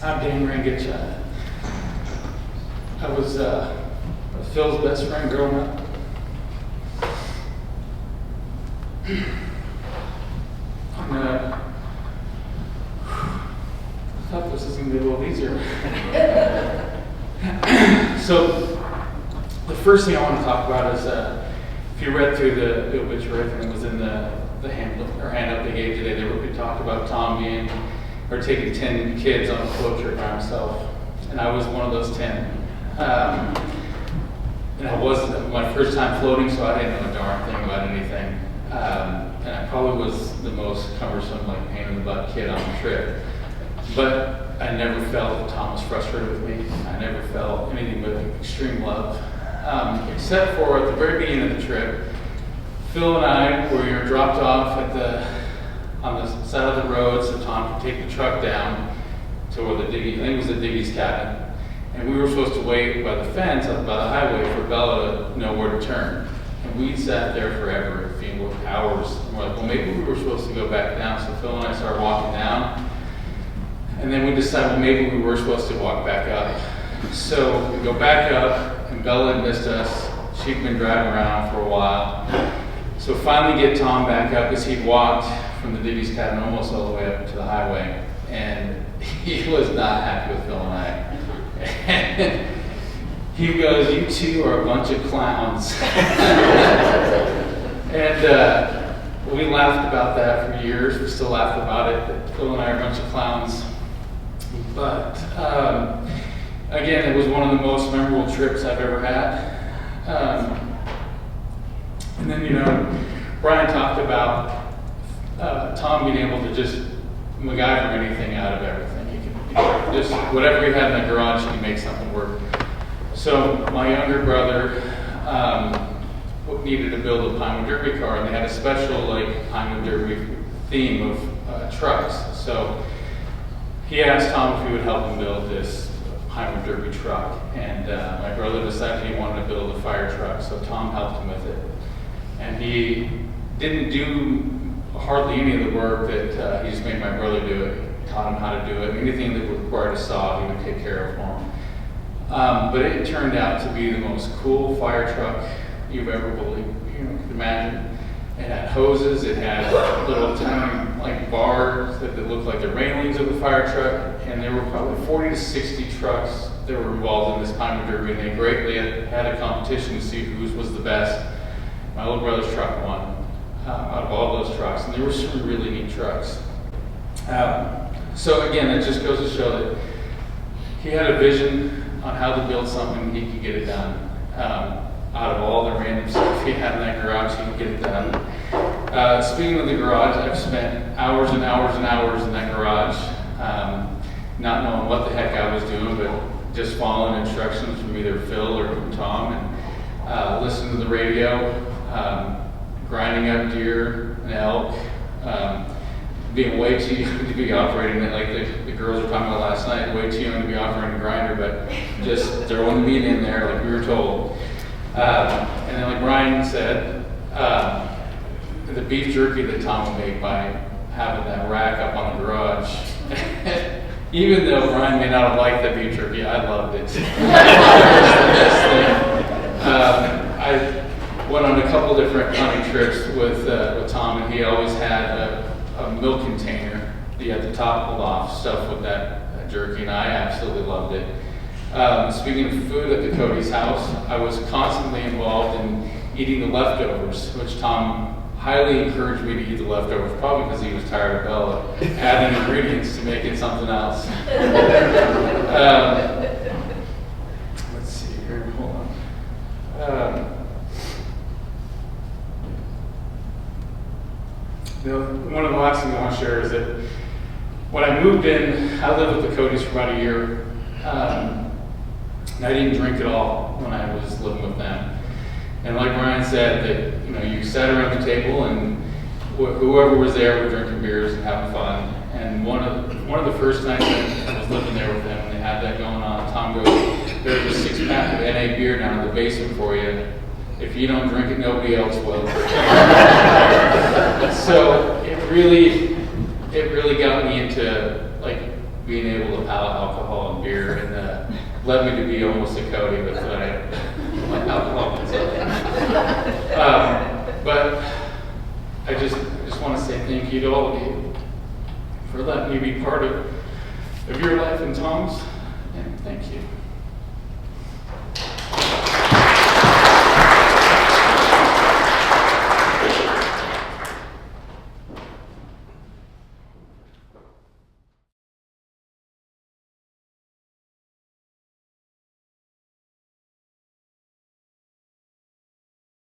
I'm Dan Rangitsch. I was Phil's best friend growing up. I thought this was going to be a little easier. So, the first thing I want to talk about is if you read through the obituary thing that was in the handout they gave today, they talked about Tom taking 10 kids on a float trip by himself, and I was one of those 10. And I wasn't my first time floating, so I didn't know a darn thing about anything. And I probably was the most cumbersome, pain in the butt kid on the trip. But I never felt that Tom was frustrated with me. I never felt anything but extreme love, except for at the very beginning of the trip. Phil and I were dropped off on the side of the road so Tom could take the truck down to where I think it was the Diggy's cabin. And we were supposed to wait by the fence up by the highway for Bella to know where to turn. And we sat there forever, it seemed like hours. And we're like, well, maybe we were supposed to go back down. So Phil and I started walking down. And then we decided, well, maybe we were supposed to walk back up. So we go back up, and Bella had missed us. She'd been driving around for a while. So finally get Tom back up as he'd walked from the Diggy's cabin almost all the way up to the highway. And he was not happy with Phil and I. And he goes, "You two are a bunch of clowns." And we laughed about that for years. We still laugh about it, that Phil and I are a bunch of clowns. But again, it was one of the most memorable trips I've ever had. And then, Brian talked about Tom being able to just MacGyver anything out of everything. Just whatever he had in the garage, he could make something work. So my younger brother needed to build a Pinewood Derby car, and they had a special Pinewood Derby theme of trucks. So he asked Tom if he would help him build this Pinewood Derby truck, and my brother decided he wanted to build a fire truck, so Tom helped him with it. And he didn't do hardly any of the work that he just made my brother do it. Taught him how to do it. Anything that required a saw, he would take care of for him. But it turned out to be the most cool fire truck you've ever could imagine. It had hoses. It had little tiny bars that looked like the railings of the fire truck. And there were probably 40 to 60 trucks that were involved in this Pinewood Derby, and they greatly had a competition to see whose was the best. My little brother's truck won out of all those trucks, and there were some really neat trucks. So again, it just goes to show that he had a vision on how to build something, he could get it done. Out of all the random stuff he had in that garage, he could get it done. Speaking of the garage, I've spent hours and hours and hours in that garage, not knowing what the heck I was doing, but just following instructions from either Phil or from Tom, and listening to the radio, grinding up deer and elk, being way too young to be operating it, like the girls were talking about last night, way too young to be operating a grinder, but just throwing the meat in there like we were told. And then like Brian said, the beef jerky that Tom would make by having that rack up on the garage, even though Brian may not have liked the beef jerky, I loved it. It was the best thing. I went on a couple different hunting trips with Tom, and he always had a milk container that at the top pulled off, stuffed with that jerky, and I absolutely loved it. Speaking of food at the Cote's house, I was constantly involved in eating the leftovers, which Tom highly encouraged me to eat the leftovers, probably because he was tired of Bella adding ingredients to make it something else. Let's see here, hold on. One of the last things I want to share is that when I moved in, I lived with the Cotes for about a year. And I didn't drink at all when I was living with them. And like Brian said, that you sat around the table and whoever was there were drinking beers and having fun. And one of the first nights I was living there with them, and they had that going on, Tom goes, "There's a 6-pack of NA beer down in the basement for you. If you don't drink it, nobody else will." So it really got me into being able to palate alcohol and beer, and led me to be almost a Cote with my alcohol consumption. But I just want to say thank you to all of you for letting me be part of your life and Tom's, and thank you.